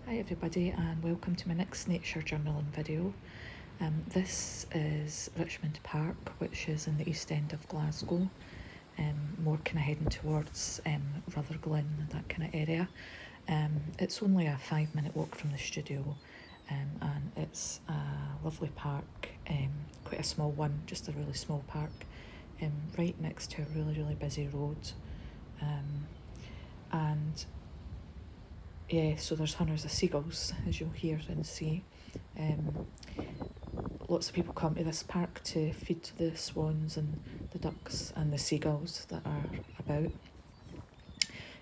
Hi everybody and welcome to my next nature journaling video. This is Richmond Park, which is in the east end of Glasgow, more kind of heading towards Rutherglen, that kind of area. It's only a 5-minute walk from the studio, and it's a lovely park, quite a small one, just a really small park, right next to a really busy road. And yeah, so there's hundreds of seagulls, as you'll hear and see. Lots of people come to this park to feed the swans and the ducks and the seagulls that are about.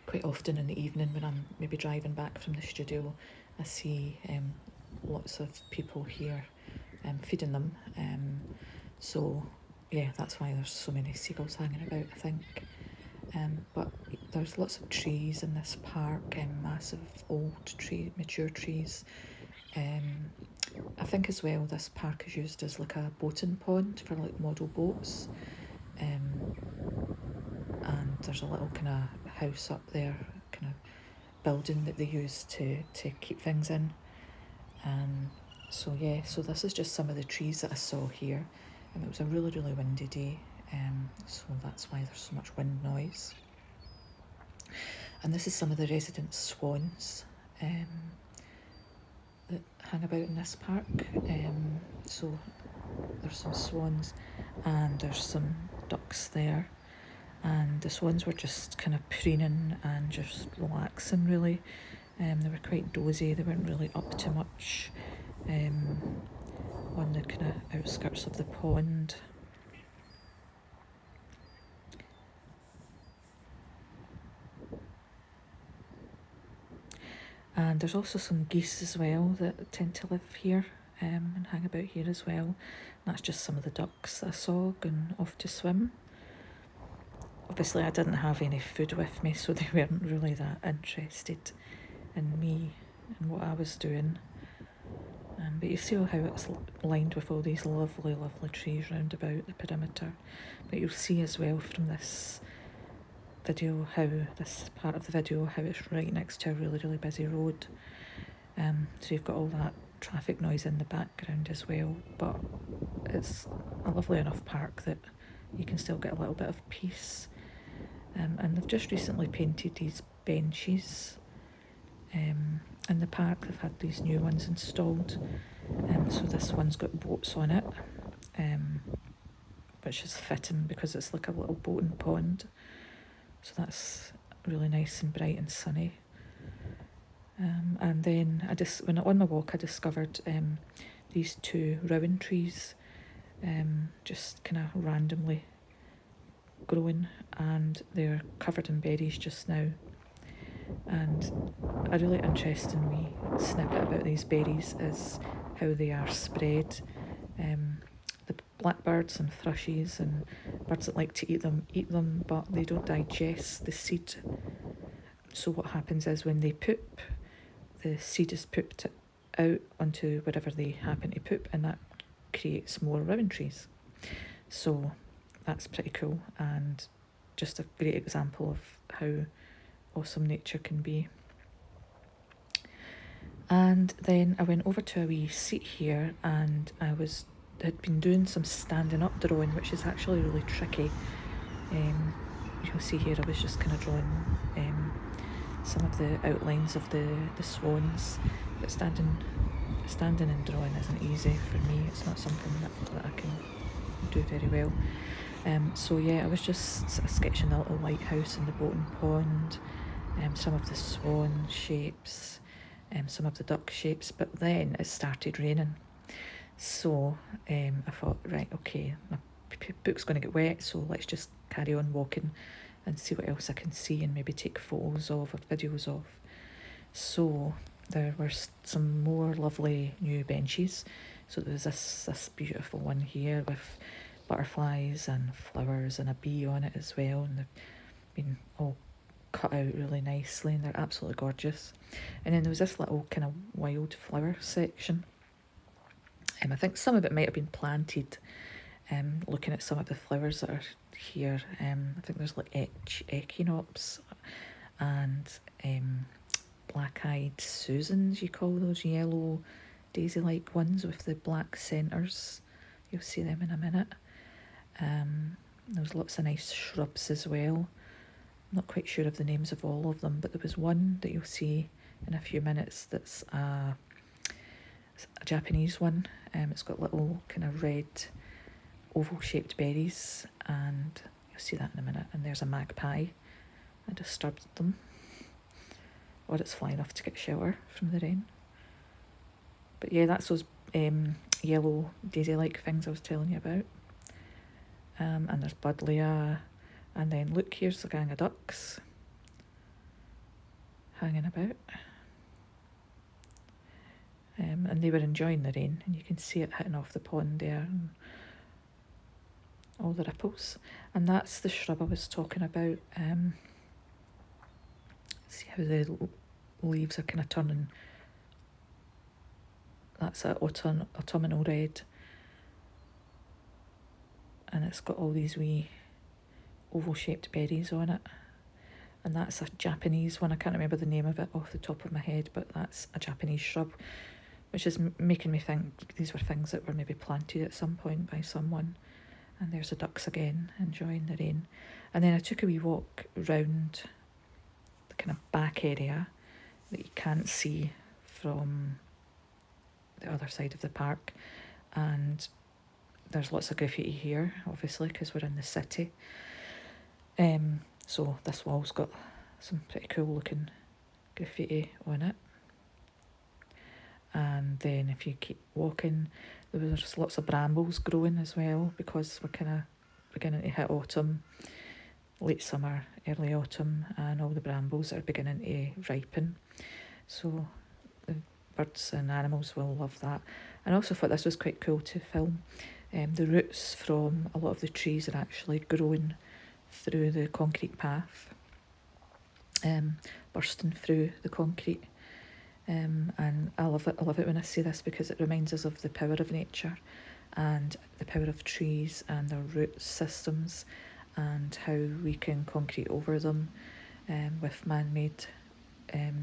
Quite often in the evening when I'm maybe driving back from the studio, I see lots of people here feeding them. So yeah, that's why there's so many seagulls hanging about, I think. But there's lots of trees in this park, massive old mature trees. I think as well this park is used as like a boating pond for like model boats. And there's a little kind of house up there, kind of building that they use to keep things in. So yeah, so this is just some of the trees that I saw here. It was a really windy day, so that's why there's so much wind noise. And this is some of the resident swans that hang about in this park. So there's some swans and there's some ducks there. And the swans were just kind of preening and just relaxing, really. They were quite dozy, they weren't really up to much on the kind of outskirts of the pond. And there's also some geese as well that tend to live here and hang about here as well. And that's just some of the ducks that I saw going off to swim. Obviously I didn't have any food with me, so they weren't really that interested in me and what I was doing. But you see how it's lined with all these lovely trees round about the perimeter. But you'll see as well from this video, how this part of the video, how it's right next to a really busy road. So you've got all that traffic noise in the background as well, but it's a lovely enough park that you can still get a little bit of peace. And they've just recently painted these benches in the park. They've had these new ones installed. So this one's got boats on it, which is fitting because it's like a little boating pond. So that's really nice and bright and sunny. And then when on my walk I discovered these 2 rowan trees, just kind of randomly growing, and they're covered in berries just now. And a really interesting wee snippet about these berries is how they are spread. The blackbirds and thrushes and birds that like to eat them, but they don't digest the seed. So what happens is when they poop, the seed is pooped out onto wherever they happen to poop, and that creates more rowan trees. So that's pretty cool, and just a great example of how awesome nature can be. And then I went over to a wee seat here, and I had been doing some standing up drawing, which is actually really tricky. You'll see here I was just kind of drawing some of the outlines of the swans, but standing and drawing isn't easy for me. It's not something that I can do very well. So yeah, I was just sketching the little lighthouse in the boating pond, some of the swan shapes, some of the duck shapes, but then it started raining. So I thought, right, okay, my book's going to get wet, so let's just carry on walking and see what else I can see and maybe take photos of or videos of. So there were some more lovely new benches. So there was this beautiful one here with butterflies and flowers and a bee on it as well, and they've been all cut out really nicely and they're absolutely gorgeous. And then there was this little kind of wildflower section. I think some of it might have been planted, looking at some of the flowers that are here. I think there's like echinops and black-eyed Susans, you call those yellow daisy-like ones with the black centres. You'll see them in a minute. There's lots of nice shrubs as well. I'm not quite sure of the names of all of them, but there was one that you'll see in a few minutes that's a Japanese one. It's got little kind of red oval-shaped berries, and you'll see that in a minute. And there's a magpie. I disturbed them. Or it's flying off to get shelter from the rain. But yeah, that's those yellow daisy-like things I was telling you about. And there's buddleia. And then look, here's a gang of ducks hanging about. And they were enjoying the rain, and you can see it hitting off the pond there and all the ripples. And that's the shrub I was talking about. See how the leaves are kind of turning. That's an autumnal red. And it's got all these wee oval-shaped berries on it. And that's a Japanese one. I can't remember the name of it off the top of my head, but that's a Japanese shrub, which is making me think these were things that were maybe planted at some point by someone. And there's the ducks again, enjoying the rain. And then I took a wee walk round the kind of back area that you can't see from the other side of the park. And there's lots of graffiti here, obviously, because we're in the city. So this wall's got some pretty cool looking graffiti on it. And then if you keep walking, there's lots of brambles growing as well, because we're kind of beginning to hit autumn, late summer, early autumn, and all the brambles are beginning to ripen. So the birds and animals will love that. And I also thought this was quite cool to film. The roots from a lot of the trees are actually growing through the concrete path, bursting through the concrete. And I love it when I see this, because it reminds us of the power of nature and the power of trees and their root systems, and how we can concrete over them with man-made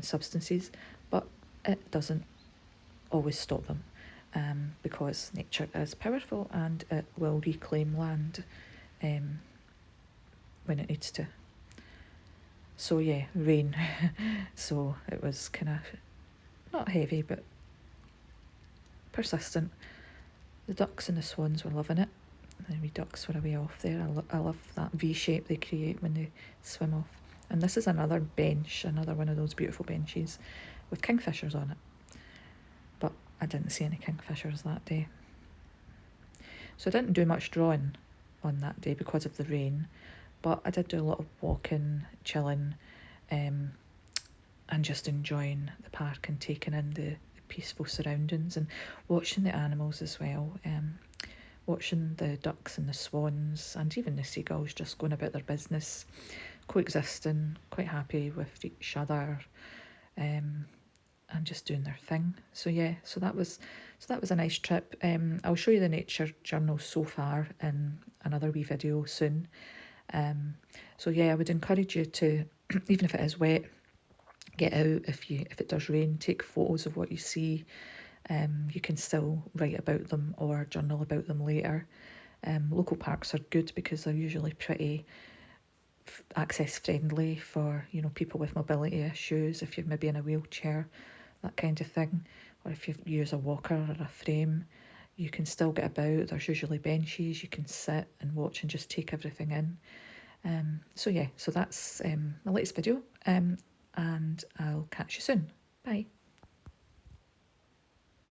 substances, but it doesn't always stop them, because nature is powerful and it will reclaim land when it needs to. So yeah, rain. So it was kind of not heavy, but persistent. The ducks and the swans were loving it. The wee ducks were away off there. I love that V shape they create when they swim off. And this is another bench, another one of those beautiful benches with kingfishers on it. But I didn't see any kingfishers that day. So I didn't do much drawing on that day because of the rain, but I did do a lot of walking, chilling, and just enjoying the park and taking in the peaceful surroundings and watching the animals as well. Watching the ducks and the swans and even the seagulls just going about their business, coexisting, quite happy with each other, and just doing their thing. So that was a nice trip. I'll show you the nature journal so far in another wee video soon. So I would encourage you to, even if it is wet, get out. If it does rain, take photos of what you see. You can still write about them or journal about them later. Local parks are good because they're usually pretty access friendly for people with mobility issues, if you're maybe in a wheelchair, that kind of thing, or if you use a walker or a frame, you can still get about. There's usually benches you can sit and watch and just take everything in. So that's my latest video, and I'll catch you soon. Bye.